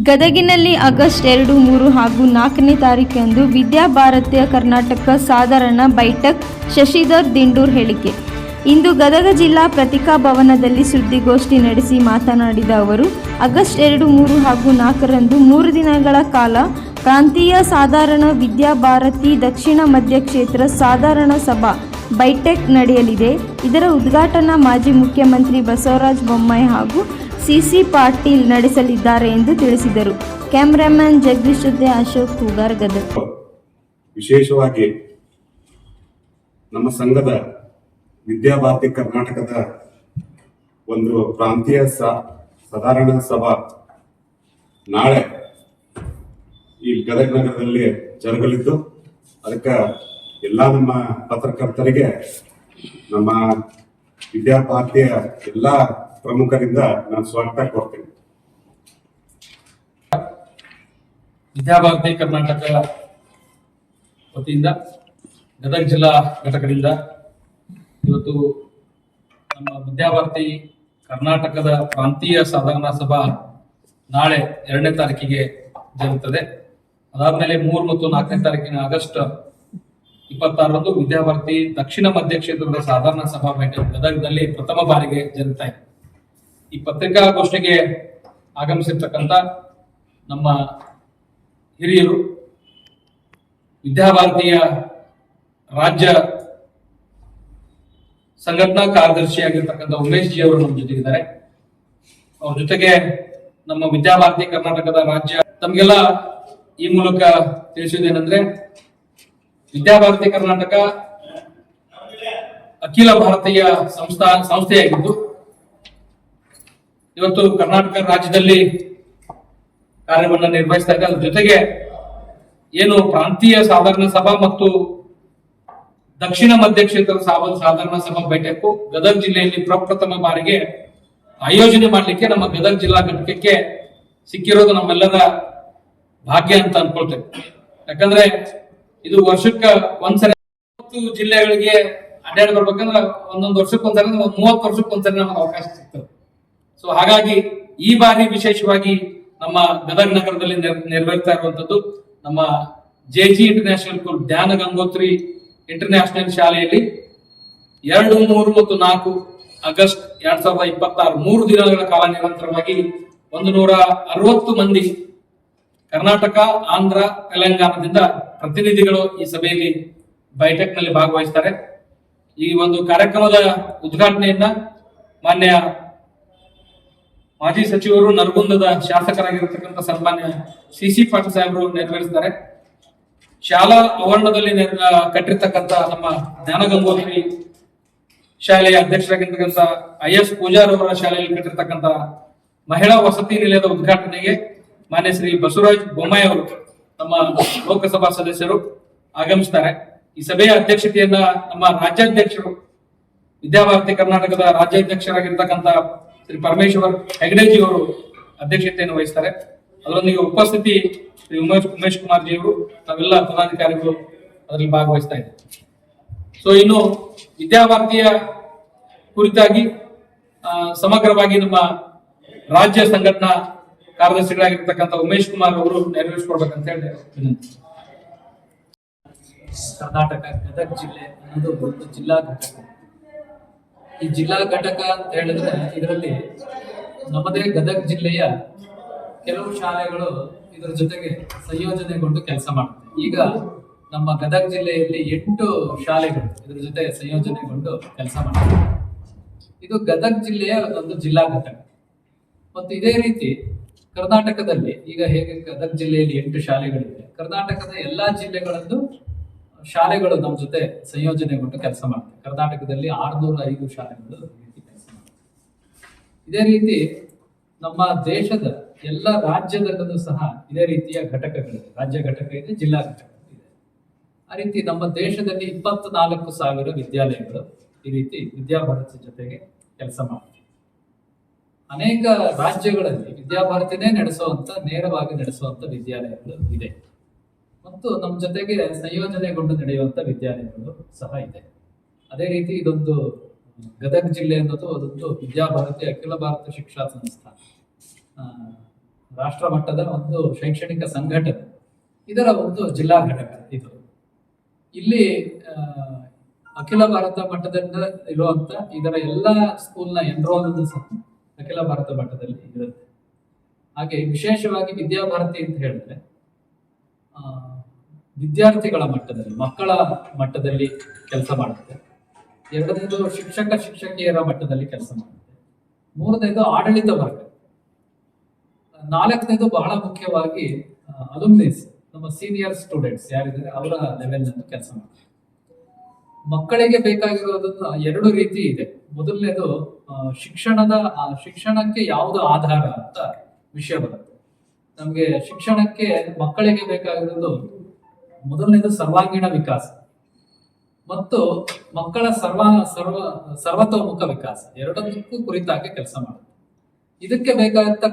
ಗದಗಿನಲ್ಲಿ ಆಗಸ್ಟ್ 2, 3 ಹಾಗೂ 4ನೇ ತಾರೀಖಂದು ವಿದ್ಯಾಭಾರತಿ ಕರ್ನಾಟಕ ಸಾಧಾರಣ ಬೈಠಕ್ ಶಶಿಧರ್ ದಿಂಡೂರ್ ಹೇಳಿಕೆ. ಇಂದು ಗದಗ ಜಿಲ್ಲಾ ಪತ್ರಿಕಾ ಭವನದಲ್ಲಿ ಸುದ್ದಿಗೋಷ್ಠಿ ನಡೆಸಿ ಮಾತನಾಡಿದ ಅವರು, ಆಗಸ್ಟ್ 2, 3 ಹಾಗೂ 4ರಂದು 3 ದಿನಗಳ ಕಾಲ ಪ್ರಾಂತೀಯ ಸಾಧಾರಣ ವಿದ್ಯಾಭಾರತಿ ದಕ್ಷಿಣ ಮಧ್ಯ ಕ್ಷೇತ್ರ ಸಾಧಾರಣ ಸಭಾ ಬೈಠಕ್ ನಡೆಯಲಿದೆ. ಇದರ ಉದ್ಘಾಟನಾ ಮಾಜಿ ಮುಖ್ಯಮಂತ್ರಿ ಬಸವರಾಜ ಬೊಮ್ಮಾಯಿ ಹಾಗೂ ಸಿಸಿ ಪಾಟೀಲ್ ನಡೆಸಲಿದ್ದಾರೆ ಎಂದು ತಿಳಿಸಿದರು. ಕ್ಯಾಮರಾಮನ್ ಜಗದೀಶ್ ಜೊತೆ ಅಶೋಕ್ ಹೂಗಾರ್, ಗದಗ. ವಿಶೇಷವಾಗಿ ನಮ್ಮ ಸಂಘದ ವಿದ್ಯಾಭಾರತಿ ಕರ್ನಾಟಕದ ಒಂದು ಪ್ರಾಂತೀಯ ಸಾಧಾರಣ ಸಭಾ ನಾಳೆ ಈ ಗದಗ ನಗರದಲ್ಲಿ ಜರುಗಲಿದ್ದು, ಅದಕ್ಕೆ ಎಲ್ಲ ನಮ್ಮ ಪತ್ರಕರ್ತರಿಗೆ, ನಮ್ಮ ವಿದ್ಯಾಭಾರತಿಯ ಎಲ್ಲ ಪ್ರಮುಖರಿಂದ ನಾನು ಸ್ವಾಗತ ಕೊಡ್ತೇನೆ. ವಿದ್ಯಾಭಾರತಿ ಕರ್ನಾಟಕ ವತಿಯಿಂದ ಗದಗ ಜಿಲ್ಲಾ ಘಟಕದಿಂದ ಇವತ್ತು ನಮ್ಮ ವಿದ್ಯಾಭಾರತಿ ಕರ್ನಾಟಕದ ಪ್ರಾಂತೀಯ ಸಾಧಾರಣ ಸಭಾ ನಾಳೆ 2ನೇ ತಾರೀಕಿಗೆ ಜರುಗುತ್ತದೆ. ಅದಾದ್ಮೇಲೆ 3 ಮತ್ತು 4ನೇ ತಾರೀಕಿನ ಆಗಸ್ಟ್ 26ರಂದು ವಿದ್ಯಾಭಾರತಿ ದಕ್ಷಿಣ ಮಧ್ಯ ಕ್ಷೇತ್ರದ ಸಾಧಾರಣ ಸಭಾ ಬೈಠಕ್ ಗದಗದಲ್ಲಿ ಪ್ರಥಮ ಬಾರಿಗೆ ಜರುಗ್ತಾ ಇದೆ. ಈ ಪತ್ರಿಕಾಗೋಷ್ಠಿಗೆ ಆಗಮಿಸಿರ್ತಕ್ಕಂಥ ನಮ್ಮ ಹಿರಿಯರು, ವಿದ್ಯಾಭಾರತಿಯ ರಾಜ್ಯ ಸಂಘಟನಾ ಕಾರ್ಯದರ್ಶಿಯಾಗಿರ್ತಕ್ಕಂಥ ಉಮೇಶ್ ಜಿ ಅವರು ನಮ್ಮ ಜೊತೆಗಿದ್ದಾರೆ. ಅವ್ರ ಜೊತೆಗೆ ನಮ್ಮ ವಿದ್ಯಾಭಾರತಿ ಕರ್ನಾಟಕದ ರಾಜ್ಯ, ತಮಗೆಲ್ಲ ಈ ಮೂಲಕ ತಿಳಿಸುವುದೇನೆಂದ್ರೆ, ವಿದ್ಯಾಭಾರತಿ ಕರ್ನಾಟಕ ಅಖಿಲ ಭಾರತೀಯ ಸಂಸ್ಥೆಯಾಗಿದ್ದು ಇವತ್ತು ಕರ್ನಾಟಕ ರಾಜ್ಯದಲ್ಲಿ ಕಾರ್ಯವನ್ನು ನಿರ್ವಹಿಸ್ತಾ ಇದೆ. ಅದ್ರ ಜೊತೆಗೆ ಏನು ಪ್ರಾಂತೀಯ ಸಾಧಾರಣ ಸಭಾ ಮತ್ತು ದಕ್ಷಿಣ ಮಧ್ಯ ಕ್ಷೇತ್ರದ ಸಾಧಾರಣ ಸಭಾ ಬೈಠಕ್ಕು ಗದಗ ಜಿಲ್ಲೆಯಲ್ಲಿ ಪ್ರಪ್ರಥಮ ಬಾರಿಗೆ ಆಯೋಜನೆ ಮಾಡಲಿಕ್ಕೆ ನಮ್ಮ ಗದಗ ಜಿಲ್ಲಾ ಘಟಕಕ್ಕೆ ಸಿಕ್ಕಿರೋದು ನಮ್ಮೆಲ್ಲರ ಭಾಗ್ಯ ಅಂತ ಅನ್ಕೊಳ್ತೇವೆ. ಯಾಕಂದ್ರೆ ಇದು ವರ್ಷಕ್ಕೆ ಒಂದ್ಸರಿ 30 ಜಿಲ್ಲೆಗಳಿಗೆ ಅಡ್ಡಾಡಿ ಬರ್ಬೇಕಂದ್ರೆ ಒಂದೊಂದು ವರ್ಷಕ್ಕೊಂದ್ಸರಿ, 30 ವರ್ಷಕ್ಕೊಂದ್ಸರಿ ನಮಗೆ ಅವಕಾಶ ಸಿಗ್ತದೆ. ಸೊ ಹಾಗಾಗಿ ಈ ಬಾರಿ ವಿಶೇಷವಾಗಿ ನಮ್ಮ ಗದಗ ನಗರದಲ್ಲಿ ನೆರವೇರ್ತಾ ಇರುವಂತದ್ದು ನಮ್ಮ ಜೆಜಿ ಇಂಟರ್ನ್ಯಾಷನಲ್ ಸ್ಕೂಲ್, ಧ್ಯಾನ ಗಂಗೋತ್ರಿ ಇಂಟರ್ನ್ಯಾಷನಲ್ ಶಾಲೆಯಲ್ಲಿ 2, 3 ಮತ್ತು 4 ಆಗಸ್ಟ್ 2026 3 ದಿನಗಳ ಕಾಲ ನಿರಂತರವಾಗಿ 160 ಮಂದಿ ಕರ್ನಾಟಕ, ಆಂಧ್ರ, ತೆಲಂಗಾಣದಿಂದ ಪ್ರತಿನಿಧಿಗಳು ಈ ಸಭೆಯಲ್ಲಿ ಬೈಠಕ್ ನಲ್ಲಿ ಭಾಗವಹಿಸ್ತಾರೆ. ಈ ಒಂದು ಕಾರ್ಯಕ್ರಮದ ಉದ್ಘಾಟನೆಯನ್ನ ಮಾನ್ಯ ಮಾಜಿ ಸಚಿವರು, ನರಗುಂದದ ಶಾಸಕರಾಗಿರತಕ್ಕಂಥ ಸನ್ಮಾನ್ಯ ಸಿಸಿ ಪಾಟೀಲ್ ಸಾಹೇಬರು ನೆರವೇರಿಸಿದ್ದಾರೆ. ಶಾಲಾ ಆವರಣದಲ್ಲಿ ಕಟ್ಟಿರ್ತಕ್ಕಂಥ ನಮ್ಮ ಜ್ಞಾನ ಗಂಗೋತ್ರಿ ಶಾಲೆಯ ಅಧ್ಯಕ್ಷರಾಗಿರ್ತಕ್ಕಂಥ IS ಪೂಜಾರ್ ಅವರ ಶಾಲೆಯಲ್ಲಿ ಕಟ್ಟಿರ್ತಕ್ಕಂಥ ಮಹಿಳಾ ವಸತಿ ನಿಲಯದ ಉದ್ಘಾಟನೆಗೆ ಮಾನ್ಯ ಶ್ರೀ ಬಸವರಾಜ ಬೊಮ್ಮಾಯಿ ಅವರು, ನಮ್ಮ ಲೋಕಸಭಾ ಸದಸ್ಯರು ಆಗಮಿಸ್ತಾರೆ. ಈ ಸಭೆಯ ಅಧ್ಯಕ್ಷತೆಯನ್ನ ನಮ್ಮ ರಾಜ್ಯಾಧ್ಯಕ್ಷರು, ವಿದ್ಯಾಭಾರತಿ ಕರ್ನಾಟಕದ ರಾಜ್ಯಾಧ್ಯಕ್ಷರಾಗಿರ್ತಕ್ಕಂಥ ಶ್ರೀ ಪರಮೇಶ್ವರ್ ಹೆಗಡೆಜಿ ಅವರು ಅಧ್ಯಕ್ಷತೆಯನ್ನು ವಹಿಸ್ತಾರೆ. ಅದರೊಂದಿಗೆ ಉಪಸ್ಥಿತಿ ಶ್ರೀ ಉಮೇಶ್ ಕುಮಾರ್ ಜಿ ಅವರು, ನಾವೆಲ್ಲ ಪದಾಧಿಕಾರಿಗಳು ಅದರಲ್ಲಿ ಭಾಗವಹಿಸ್ತಾ ಇದ್ದಾರೆ. ಸೊ ಇನ್ನು ವಿದ್ಯಾಭಾರತಿಯ ಕುರಿತಾಗಿ ಸಮಗ್ರವಾಗಿ ನಮ್ಮ ರಾಜ್ಯ ಸಂಘಟನಾ ಕಾರ್ಯದರ್ಶಿಗಳಾಗಿರ್ತಕ್ಕಂಥ ಉಮೇಶ್ ಕುಮಾರ್ ಅವರು ನೆರವೇರಿಸಿಕೊಡ್ಬೇಕಂತ ಹೇಳಿ ವಿನಂತಿ. ಕರ್ನಾಟಕ ಗದಗ ಜಿಲ್ಲೆ ಅನ್ನೋದು ಒಂದು ಜಿಲ್ಲಾ ಘಟಕ. ಈ ಜಿಲ್ಲಾ ಘಟಕ ಅಂತ ಹೇಳಿದ್ರೆ ಇದರಲ್ಲಿ ನಮ್ಮದೇ ಗದಗ ಜಿಲ್ಲೆಯ ಕೆಲವು ಶಾಲೆಗಳು ಇದರ ಜೊತೆಗೆ ಸಂಯೋಜನೆಗೊಂಡು ಕೆಲಸ ಮಾಡುತ್ತೆ. ಈಗ ನಮ್ಮ ಗದಗ ಜಿಲ್ಲೆಯಲ್ಲಿ 8 ಶಾಲೆಗಳು ಇದರ ಜೊತೆ ಸಂಯೋಜನೆಗೊಂಡು ಕೆಲಸ ಮಾಡುತ್ತೆ. ಇದು ಗದಗ ಜಿಲ್ಲೆಯ ಒಂದು ಜಿಲ್ಲಾ ಘಟಕ. ಮತ್ತು ಇದೇ ರೀತಿ ಕರ್ನಾಟಕದಲ್ಲಿ ಈಗ ಹೇಗೆ ಗದಗ ಜಿಲ್ಲೆಯಲ್ಲಿ 8 ಶಾಲೆಗಳಿವೆ, ಕರ್ನಾಟಕದ ಎಲ್ಲಾ ಜಿಲ್ಲೆಗಳಲ್ಲೂ ಶಾಲೆಗಳು ನಮ್ಮ ಜೊತೆ ಸಂಯೋಜನೆಗೊಂಡು ಕೆಲಸ ಮಾಡ್ತವೆ. ಕರ್ನಾಟಕದಲ್ಲಿ 605 ಶಾಲೆಗಳು ಕೆಲಸ ಮಾಡ್ತವೆ. ಇದೇ ರೀತಿ ನಮ್ಮ ದೇಶದ ಎಲ್ಲ ರಾಜ್ಯದಲ್ಲೂ ಸಹ ಇದೇ ರೀತಿಯ ಘಟಕಗಳಿವೆ. ರಾಜ್ಯ ಘಟಕ ಇದೆ, ಜಿಲ್ಲಾ ಘಟಕ ಇದೆ. ಆ ರೀತಿ ನಮ್ಮ ದೇಶದಲ್ಲಿ 24,000 ವಿದ್ಯಾಲಯಗಳು ಈ ರೀತಿ ವಿದ್ಯಾಭಾರತಿ ಜೊತೆಗೆ ಕೆಲಸ ಮಾಡ್ತವೆ. ಅನೇಕ ರಾಜ್ಯಗಳಲ್ಲಿ ವಿದ್ಯಾಭಾರತಿನೇ ನೇರವಾಗಿ ನಡೆಸುವಂತ ವಿದ್ಯಾಲಯಗಳು ಇದೆ. ಮತ್ತು ನಮ್ಮ ಜೊತೆಗೆ ಸಂಯೋಜನೆಗೊಂಡು ನಡೆಯುವಂತ ವಿದ್ಯಾಲಯಗಳು ಸಹ ಇದೆ. ಅದೇ ರೀತಿ ಇದೊಂದು ಗದಗ ಜಿಲ್ಲೆ ಅನ್ನೋದು ಅದೊಂದು ವಿದ್ಯಾಭಾರತಿ ಅಖಿಲ ಭಾರತ ಶಿಕ್ಷಾ ಸಂಸ್ಥಾನ ರಾಷ್ಟ್ರ ಮಟ್ಟದ ಒಂದು ಶೈಕ್ಷಣಿಕ ಸಂಘಟನೆ, ಇದರ ಒಂದು ಜಿಲ್ಲಾ ಘಟಕ ಇದು. ಇಲ್ಲಿ ಅಖಿಲ ಭಾರತ ಮಟ್ಟದಿಂದ ಇರುವಂತ ಇದರ ಎಲ್ಲ ಸ್ಕೂಲ್ನ ಎನ್ರೋಲ್ ಸಹ ಅಖಿಲ ಭಾರತ ಮಟ್ಟದಲ್ಲಿ ಇರುತ್ತೆ. ಹಾಗೆ ವಿಶೇಷವಾಗಿ ವಿದ್ಯಾಭಾರತಿ ಅಂತ ಹೇಳಿದ್ರೆ ವಿದ್ಯಾರ್ಥಿಗಳ ಮಟ್ಟದಲ್ಲಿ, ಮಕ್ಕಳ ಮಟ್ಟದಲ್ಲಿ ಕೆಲಸ ಮಾಡುತ್ತೆ. ಎರಡನೇದು ಶಿಕ್ಷಕಿಯರ ಮಟ್ಟದಲ್ಲಿ ಕೆಲಸ ಮಾಡುತ್ತೆ. ಮೂರನೇದು ಆಡಳಿತ ವರ್ಗ. ನಾಲ್ಕನೇದು ಬಹಳ ಮುಖ್ಯವಾಗಿ ಅಲುಮ್ನೀಸ್, ನಮ್ಮ ಸೀನಿಯರ್ ಸ್ಟೂಡೆಂಟ್ಸ್ ಯಾರಿದ್ದಾರೆ ಅವರ ಲೆವೆಲ್ ನಲ್ಲಿ ಕೆಲಸ ಮಾಡ್ತಾರೆ. ಮಕ್ಕಳಿಗೆ ಬೇಕಾಗಿರೋದನ್ನ ಎರಡು ರೀತಿ ಇದೆ. ಮೊದಲನೇದು ಶಿಕ್ಷಣಕ್ಕೆ ಯಾವುದು ಆಧಾರ ಅಂತ ವಿಷಯ ಬರುತ್ತೆ. ನಮ್ಗೆ ಶಿಕ್ಷಣಕ್ಕೆ ಮಕ್ಕಳಿಗೆ ಬೇಕಾಗಿರೋದು ಮೊದಲನೇದು ಸರ್ವಾಂಗೀಣ ವಿಕಾಸ ಮತ್ತು ಮಕ್ಕಳ ಸರ್ವತೋಮುಖ ವಿಕಾಸ, ಎರಡಕ್ಕೂ ಕುರಿತಾಗಿ ಕೆಲಸ ಮಾಡುತ್ತೆ. ಇದಕ್ಕೆ ಬೇಕಾದಂತ